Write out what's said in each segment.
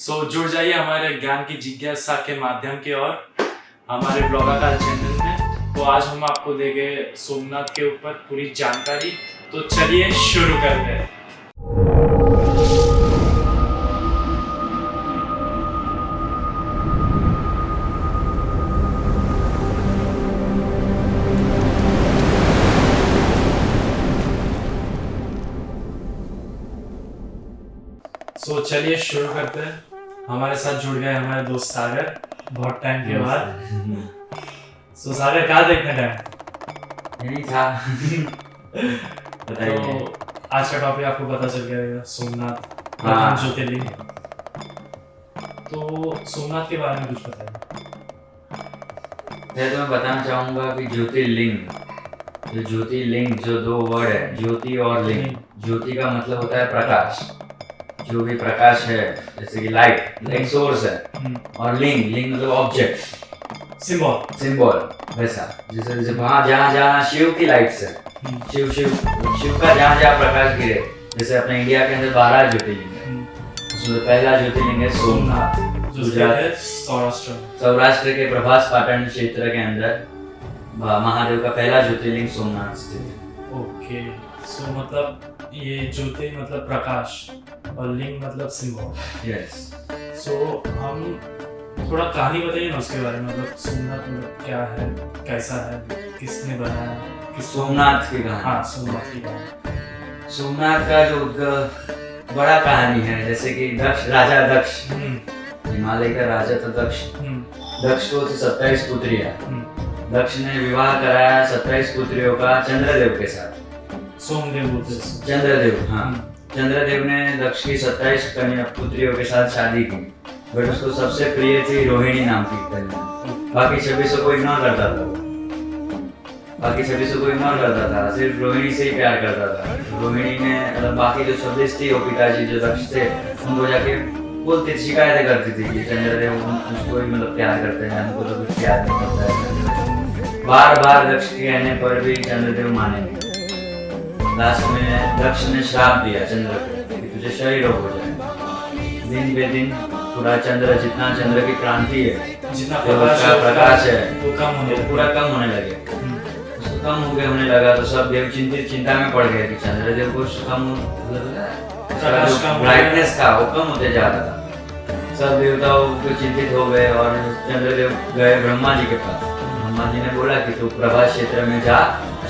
जुड़ जाइए हमारे ज्ञान की जिज्ञासा के माध्यम की ओर हमारे ब्लॉगाकार चैनल में। तो आज हम आपको देंगे सोमनाथ के ऊपर पूरी जानकारी। तो चलिए शुरू करते हैं। चलिए शुरू करते हैं। हमारे साथ जुड़ गए हमारे दोस्त सागर, बहुत टाइम के बाद। सागर कहाँ देखने टाइम यही था। तो आज का टॉपिक आपको पता चल गया, सोमनाथ हाँ। ज्योतिर्लिंग। तो सोमनाथ के बारे में कुछ बताइए। तो मैं बताना चाहूँगा कि ज्योतिर्लिंग जो दो वर्ड है, ज्योति और लिंग। ज्योति का मतलब होता है प्रकाश, जो भी प्रकाश है, जैसे कि लाइट सोर्स है। और लिंग मतलब ऑब्जेक्ट, सिंबल वैसा। जैसे वहाँ जहाँ शिव की लाइट्स है, शिव का जहाँ प्रकाश गिरे। जैसे अपने इंडिया के अंदर 12 ज्योतिर्लिंग है, उसमें पहला ज्योतिर्लिंग है सोमनाथ, गुजरात सौराष्ट्र के प्रभास पाटन क्षेत्र के अंदर महादेव का पहला ज्योतिर्लिंग सोमनाथ स्थित है। ओके, सो मतलब ये ज्योति मतलब प्रकाश और लिंग मतलब सिंबल। यस। सो हम थोड़ा कहानी बताइए ना उसके बारे में। मतलब सोमनाथ मतलब क्या है, कैसा है, किसने बनाया, सोमनाथ की कहानी। हाँ, सोमनाथ की कहानी। सोमनाथ का जो बड़ा कहानी है, जैसे कि राजा दक्ष, हिमालय का राजा था दक्ष। दक्ष को 27 पुत्रियां। दक्ष ने विवाह कराया 27 पुत्रियों का चंद्रदेव के साथ। चंद्रदेव, हाँ। चंद्रदेव ने दक्ष की 27 पुत्रियों के साथ शादी की, बट उसको सबसे प्रिय थी रोहिणी नाम की कन्या। बाकी सभी को इग्नोर करता था, सिर्फ रोहिणी से ही प्यार करता था। रोहिणी ने मतलब बाकी जो 26 थी, वो पिताजी जो दक्ष थे उनको जाके बोलती, शिकायतें करती थी कि चंद्रदेव उसको ही मतलब प्यार करते हैं, हमको तो कुछ प्यार नहीं करता है। बार दक्ष के कहने पर भी चंद्रदेव माने नहीं। लास्ट में दक्ष ने श्राप दिया चंद्र को कि तुझे क्षय रोग हो जाए। दिन बे दिन पूरा जितना चंद्र की क्रांति है, जितना प्रकाश है, वो पूरा कम होने लगे। उसको कम होने लगा तो सब देव चिंता में पड़ गए कि चंद्रदेव को ब्राइटनेस था वो कम होते जा रहा था। सब देवताओं को चिंतित हो गए और चंद्रदेव गए ब्रह्मा जी के पास। ब्रह्मा जी ने बोला कि तू प्रभास क्षेत्र में जा,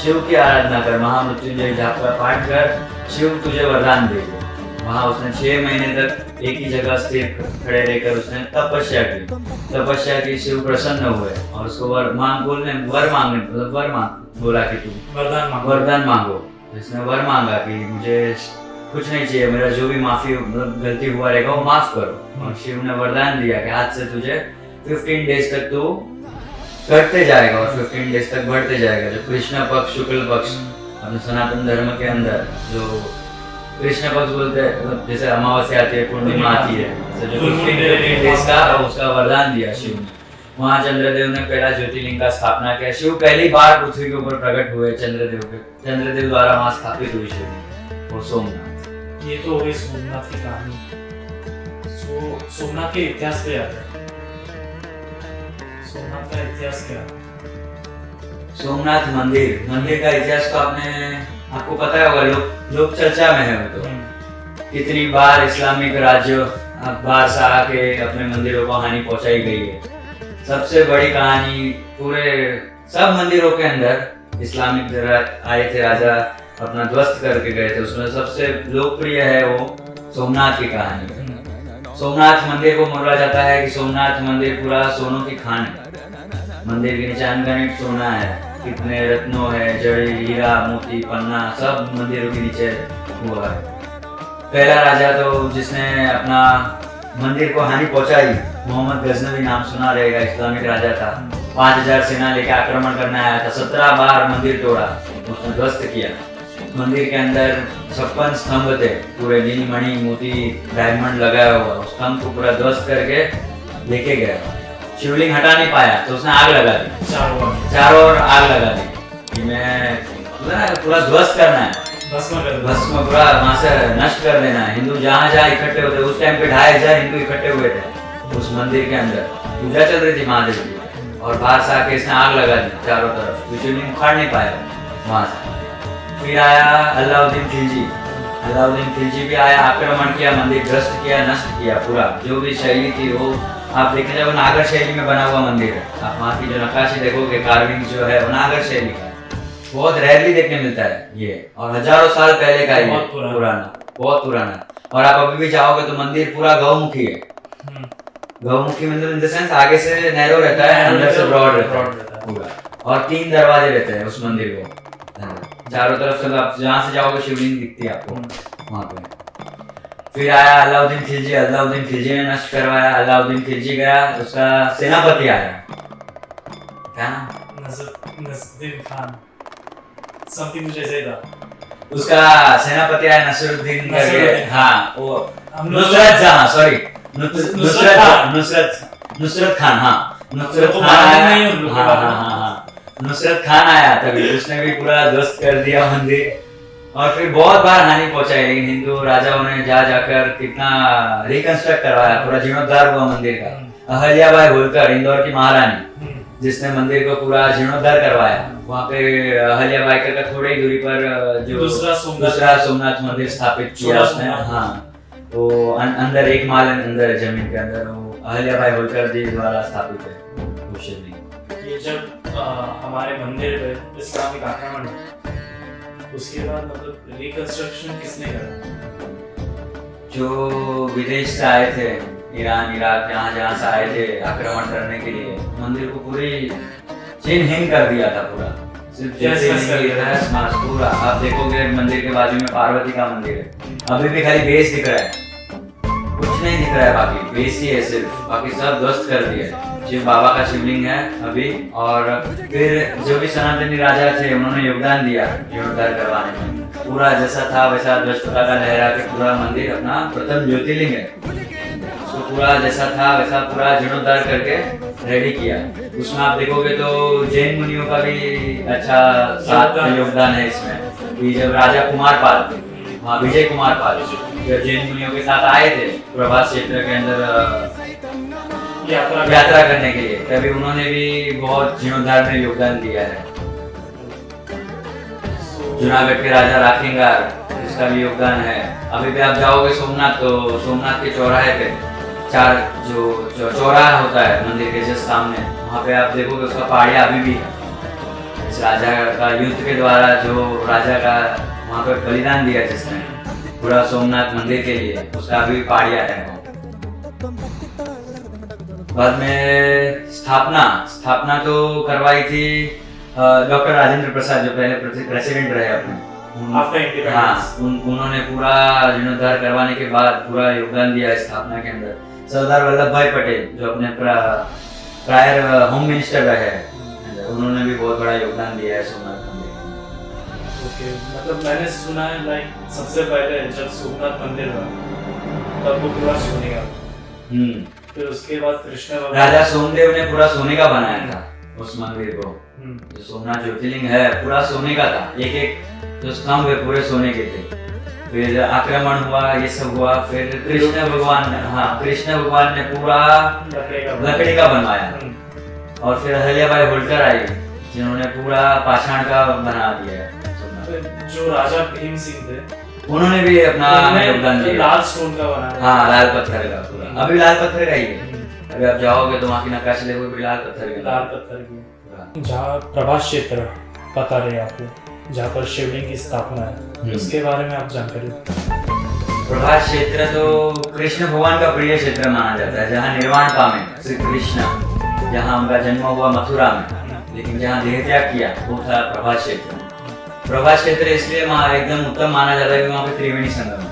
शिव की आराधना कर, महामृत्युंजय जाप का पाठ कर, शिव तुझे वरदान देगा। वहाँ उसने 6 महीने तक एक ही जगह स्थिर खड़े रहकर उसने तपस्या की। शिव प्रसन्न हुए और उसको वर मांग बोला कि तू वरदान मांगो। इसने वर मांगा कि मुझे कुछ नहीं चाहिए, मेरा जो भी माफी मतलब गलती हुआ रहेगा वो माफ करो। और शिव ने वरदान दिया कि आज से तुझे 15 डेज तक तू करते जाएगा और 15 डेज तक बढ़ते जाएगा। जो कृष्ण पक्ष, शुक्ल पक्ष, अपने सनातन धर्म के अंदर जो कृष्ण पक्ष बोलते हैं, जैसे अमावस्या आती है, पूर्णिमा आती है, जो 15 डेज का उसका वरदान दिया शिव ने। वहाँ चंद्रदेव ने पहला ज्योतिर्लिंग का स्थापना किया। शिव पहली बार पृथ्वी के ऊपर प्रकट हुए चंद्रदेव द्वारा वहाँ स्थापित हुई शिव और सोमनाथ। ये तो हो गई सोमनाथ की कहानी। सोमनाथ के इतिहास पे आता है। सोमनाथ का इतिहास क्या? सोमनाथ मंदिर का इतिहास तो आपको पता होगा, लोक चर्चा में है। तो कितनी बार इस्लामिक राज्य बादशाह आके अपने मंदिरों को हानि पहुंचाई गई है। सबसे बड़ी कहानी पूरे सब मंदिरों के अंदर इस्लामिक आए थे, राजा अपना ध्वस्त करके गए थे। उसमें सबसे लोकप्रिय है वो सोमनाथ की कहानी। सोमनाथ मंदिर को बोला जाता है कि सोमनाथ मंदिर पूरा सोनों की खान है। मंदिर के नीचे अनगिनत सोना है, कितने रत्नों है, जड़ी, हीरा, मोती, पन्ना, सब मंदिरों के नीचे हुआ है। पहला राजा तो जिसने अपना मंदिर को हानि पहुंचाई, मोहम्मद गजनवी नाम सुना रहेगा, इस्लामिक राजा था। 5000 सेना लेकर आक्रमण करने आया था, 17 बार मंदिर तोड़ा, उसने ध्वस्त किया। मंदिर के अंदर 56 स्तंभ थे, पूरे नील मणि, मोती, डायमंड लगाया हुआ। उस स्तंभ को पूरा ध्वस्त करके लेके गया। शिवलिंग हटा नहीं पाया तो उसने आग लगा दी, चारों ओर आग लगा दी कि मैं पूरा ध्वस्त करना है। भस्म पूरा वहां से नष्ट कर देना है। हिंदू जहाँ जहाँ इकट्ठे होते, उस टाइम पे 2500 हिंदू इकट्ठे हुए थे उस मंदिर के अंदर, पूजा चल रही थी महादेव की, और बाहर से आके इसने आग लगा दी चारों तरफ, तो शिवलिंग उखाड़ नहीं पाया वहां से। फिर आया अलाउद्दीन खिलजी। अलाउद्दीन खिलजी भी आया, आक्रमण किया, मंदिर ध्वस्त किया, नष्ट किया पूरा। जो भी शैली थी वो आप देखेंगे, वो नागर शैली में बना हुआ मंदिर है। आप वहाँ की जो नक्काशी देखोगे, कार्विंग जो है वो नागर शैली का है, बहुत रेयरली देखने मिलता है ये, और हजारों साल पहले का ये, पुराना, बहुत पुराना। और आप अभी भी जाओगे तो मंदिर पूरा गौमुखी है। गौमुखी मंदिर इन द सेंस आगे से नैरो रहता है, अंदर से ब्रॉड रहता है पूरा, और 3 दरवाजे रहते हैं उस मंदिर को, चारों तरफ से आप जहाँ से जाओगे शिवलिंग दिखती है आपको वहाँ पे। फिर आया अलाउद्दीन खिलजी। अलाउद्दीन खिलजी ने नष्ट करवाया। अलाउद्दीन खिलजी गया, उसका सेनापति आया, क्या नाम, नसरुद्दीन खान, समथिंग कुछ ऐसा ही था। उसका सेनापति आया नसरुद्दीन करके, हाँ वो नुसरत जहां, सॉरी नुसरत खान, हाँ नुसरत खान आया, नुसरत खान आया, तभी उसने भी पूरा ध्वस्त कर दिया मंदिर, और फिर बहुत बार हानि पहुंचाई। लेकिन हिंदू राजाओं ने जाकर कितना रिकंस्ट्रक्ट करवाया, पूरा जीर्णोद्धार हुआ मंदिर का। अहल्याबाई होलकर, इंदौर की महारानी, जिसने मंदिर को पूरा जीर्णोद्धार करवाया। वहाँ पे अहल्याबाई का थोड़ी दूरी पर जो दूसरा सोमनाथ मंदिर स्थापित किया उसने, हाँ वो अंदर 1 माल अंदर जमीन के अंदर, वो अहल्याबाई होलकर जी द्वारा स्थापित है वो शिवलिंग। ये जब हमारे मंदिर पे इस्लामिक आक्रमण, उसके बाद मतलब रिकंस्ट्रक्शन किसने करा? जो विदेश से आए थे, ईरान, इराक, जहाँ से आए थे आक्रमण करने के लिए, मंदिर को पूरी चिन्हहीन कर दिया था पूरा, सिर्फ पूरा। आप देखोगे मंदिर के बाजू में पार्वती का मंदिर है, अभी भी खाली बेस दिख रहा है, कुछ नहीं दिख रहा है, बाकी बेस ही है सिर्फ, बाकी सब ध्वस्त कर दिया। शिव बाबा का शिवलिंग है अभी। और फिर जो भी सनातनी राजा थे उन्होंने योगदान दिया जीर्णोद्धार करवाने में, पूरा जैसा था वैसा ध्वज पताका लहरा के पूरा मंदिर अपना प्रथम ज्योतिर्लिंग है, उसको पूरा जैसा था वैसा पूरा जीर्णोद्धार करके रेडी किया। उसमें आप देखोगे तो जैन मुनियों का भी अच्छा साथ योगदान है इसमें, कि जब राजा कुमारपाल, हाँ विजय कुमारपाल, जब जैन मुनियों के साथ आए थे प्रभास क्षेत्र के अंदर यात्रा करने के लिए, तभी उन्होंने भी बहुत जीर्णोद्धार में योगदान दिया है। जूनागढ़ के राजा राखिंगार, इसका भी योगदान है। अभी भी आप जाओगे सोमनाथ, तो सोमनाथ के चौराहे पे 4 जो चौराहा होता है मंदिर के जस्ट सामने, वहाँ पे आप देखोगे उसका पहाड़िया अभी भी है। इस राजा का युद्ध के द्वारा जो राजा का वहाँ पे बलिदान दिया जिसने पूरा सोमनाथ मंदिर के लिए, उसका अभी पहाड़िया है। बाद में स्थापना तो करवाई थी डॉक्टर राजेंद्र प्रसाद, जो पहले प्रेसिडेंट रहे अपने, हाँ उन्होंने पूरा जीर्णोद्धार करवाने के बाद पूरा योगदान दिया स्थापना के अंदर। सरदार वल्लभ भाई पटेल, जो अपने प्रायर होम मिनिस्टर रहे, उन्होंने भी बहुत बड़ा योगदान दिया है सोमनाथ मंदिर। ओके, मतलब मैंने सुना है लाइक सबसे पहले जब सोमनाथ मंदिर बना तब वो पूरा सोने का, फिर उसके बाद कृष्ण राजा सोमदेव ने पूरा सोने का बनाया था उस मंदिर को। जो सोमनाथ ज्योतिर्लिंग है पूरा सोने का था, एक जो स्तंभ है पूरे सोने के थे। फिर आक्रमण हुआ, ये सब हुआ, फिर कृष्ण भगवान ने पूरा लकड़ी का बनवाया, और फिर अहल्याबाई होलकर आई जिन्होंने पूरा पाषाण का बना दिया। जो राजा भीम सिंह थे उन्होंने भी अपना योगदान दिया, लाल स्टोन का बना, हाँ लाल पत्थर का पूरा, अभी लाल पत्थर का ही है। अभी आप जाओगे तो वहाँ की नक्काशी देखोगे लाल पत्थर की। जहाँ प्रभास क्षेत्र पता रहे आपको, जहाँ पर शिवलिंग की स्थापना है, उसके बारे में आप जानकारी। प्रभास क्षेत्र तो कृष्ण भगवान का प्रिय क्षेत्र माना जाता है, जहाँ निर्वाण पामे श्री कृष्ण, जहाँ उनका जन्म हुआ मथुरा में, लेकिन जहाँ देह त्याग किया वो था प्रभास क्षेत्र। प्रभास क्षेत्र इसलिए एकदम उत्तम माना जाता है कि वहाँ पे त्रिवेणी संगम है,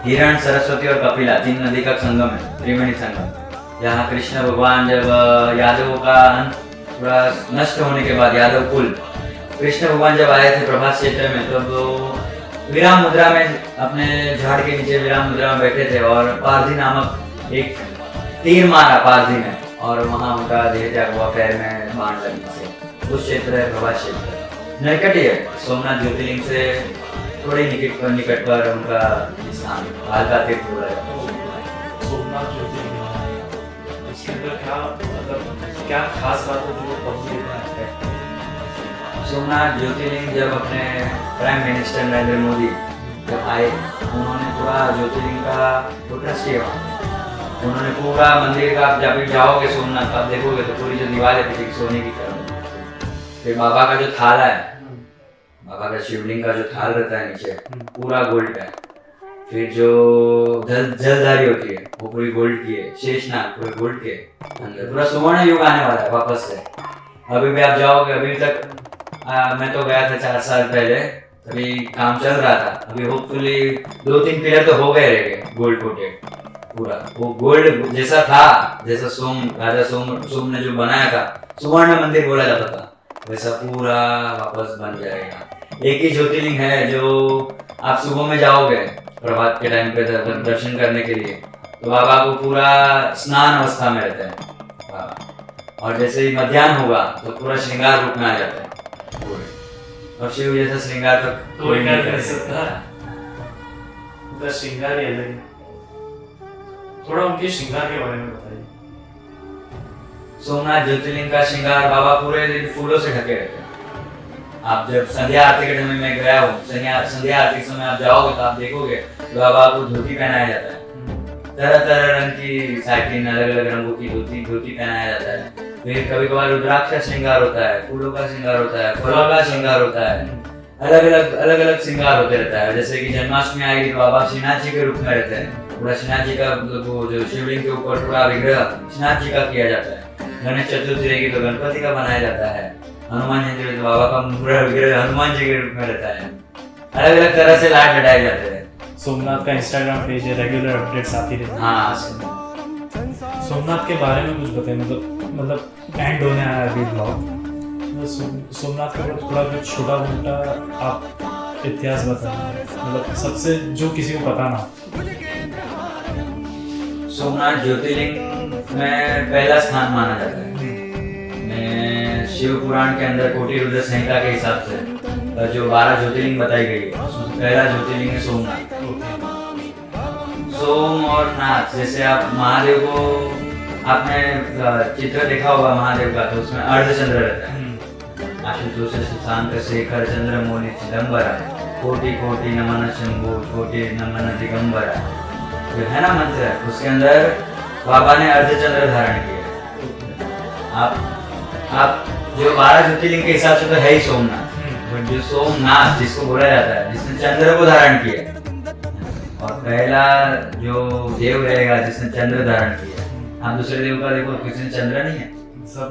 हिरण, सरस्वती और कपिला 3 नदी का संगम है, त्रिवेणी संगम। जहाँ कृष्ण भगवान जब यादवों का अंत पूरा नष्ट होने के बाद, यादव कुल, कृष्ण भगवान जब आए थे प्रभास क्षेत्र में, तब वो विराम मुद्रा में अपने झाड़ के नीचे विराम मुद्रा में बैठे थे, और पारधी नामक एक तीर मारा पारधी ने, और वहाँ उनका देह त्याग हुआ पैर में बाण लगने से। उस क्षेत्र है प्रभास क्षेत्र, नरकटी है सोमनाथ ज्योतिर्लिंग से थोड़े निकट पर उनका स्थान कालका तीर्थ बोला जाता है। तो सोमनाथ ज्योतिर्लिंग है, उसके अंदर क्या मतलब क्या खास बात है जो पब्लिक है? सोमनाथ ज्योतिर्लिंग जब अपने प्राइम मिनिस्टर नरेंद्र मोदी जब आए, उन्होंने पूरा ज्योतिर्लिंग का ट्रस्ट किया। उन्होंने पूरा मंदिर का, आप जब भी जाओगे सोमनाथ आप देखोगे तो पूरी जो दीवार है पीछे सोने की तरह। फिर बाबा का जो थाला है, बाबा का शिवलिंग का जो थाल रहता है नीचे पूरा गोल्ड का है। फिर जो जलधारी होती है वो पूरी गोल्ड की है। शेषनाग पूरे गोल्ड के अंदर, पूरा स्वर्ण युग आने वाला है वापस से। अभी भी आप जाओगे, अभी तक मैं तो गया था 4 साल पहले, अभी काम चल रहा था। अभी होपफुली 2-3 पिलर तो हो गए रहेंगे गोल्ड कोटेड। पूरा वो गोल्ड जैसा था, जैसा राजा सोम ने जो बनाया था, सुवर्ण मंदिर बोला जाता था, वैसा पूरा वापस बन जाएगा। एक ही ज्योतिर्लिंग है जो आप सुबह में जाओगे प्रभात के टाइम पे दर्शन करने के लिए, तो बाबा को पूरा स्नान अवस्था में रहता है बाबा। और जैसे ही मध्याह्न होगा तो पूरा श्रृंगार रूप में आ जाता है पूरे। और शिव जैसा श्रृंगार तो कोई कर सकता है, उनका श्रृंगार ही अलग है। थोड़ा उनके श्रृंगार के बारे में बताइए। सोमनाथ ज्योतिर्लिंग का श्रृंगार बाबा पूरे दिन फूलों से ढके रहते हैं। आप जब संध्या आरती के टाइम में मैं गया हूँ, संध्या आरती के समय आप जाओगे तो आप देखोगे बाबा को धोती पहनाया जाता है। तरह तरह रंग की साइकिल, अलग अलग रंगों की धोती पहनाया जाता है। फिर कभी कभार रुद्राक्ष का श्रृंगार होता है, फूलों का श्रृंगार होता है, फलों का श्रृंगार होता है, अलग अलग श्रृंगार होते रहता है। जैसे कि जन्माष्टमी आएगी तो बाबा श्रीनाथ जी के रूप में रहते हैं। पूरा श्रीनाथ जी का वो जो शिवलिंग के ऊपर पूरा विग्रह श्रीनाथ जी का किया जाता है। गणेश चतुर्थी रहेगी तो गणपति का बनाया जाता है। हनुमान जयंती तो बाबा का पूरा विग्रह हनुमान जी के रूप में रहता है। अलग अलग तरह से लाइट लटाए जाते हैं। सोमनाथ का इंस्टाग्राम पेज है, रेगुलर अपडेट्स आती रहती है। हाँ, सोमनाथ के बारे में कुछ बताइए, मतलब एंड होने आया अभी ब्लॉग। सोमनाथ का थोड़ा कुछ छोटा मोटा आप इतिहास बताइए, मतलब सबसे जो किसी को पता ना। सोमनाथ ज्योतिर्लिंग में पहला स्थान माना जाता है। शिव पुराण के अंदर कोटि रुद्र संहिता के हिसाब से जो 12 ज्योतिर्लिंग बताई गई है, पहला ज्योतिर्लिंग है सोमनाथ। सोम और नाथ, जैसे आप महादेव को आपने चित्र देखा होगा महादेव का, तो उसमें अर्धचंद्र रहता है। आशुतोष सुशांत शेखर चंद्रमौलि चिदंबरा, कोटि कोटि नमन शंभु, कोटि नमन दिगंबरा, जो है ना मंत्र, उसके अंदर बाबा ने अर्धचंद्र धारण किया। आप जो 12 ज्योतिर्लिंग के हिसाब से तो है ही सोमनाथ, बट जो सोमनाथ जिसको बोला जाता है, जिसने चंद्र को धारण किया, और पहला जो देव रहेगा जिसने चंद्र धारण किया। आप दूसरे देव का देखो, किसी ने चंद्र नहीं है, सब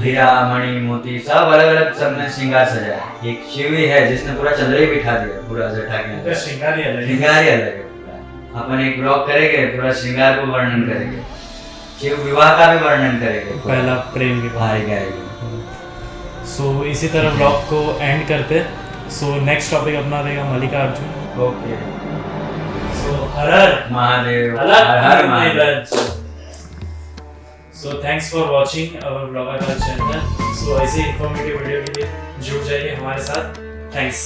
हीरा मणि मोती सब अलग अलग सबने श्रृंगार सजाया। एक शिव ही है जिसने पूरा चंद्र ही बिठा दिया पूरा जटा के अंदर। श्रृंगार ही अलग है पूरा। अपन एक ब्लॉग करेंगे, पूरा श्रृंगार को वर्णन करेंगे, शिव विवाह का भी वर्णन करेंगे, पहला प्रेम विवाह आएगा। सो इसी तरह ब्लॉग को एंड करते। सो नेक्स्ट टॉपिक अपना रहेगा Mallikarjun. Okay, so her her Mahadev, her her Mahadev. So thanks for watching our Vlogger channel. So ऐसे इंफॉर्मेटिव वीडियो के लिए जुड़ जाइए हमारे साथ। थैंक्स।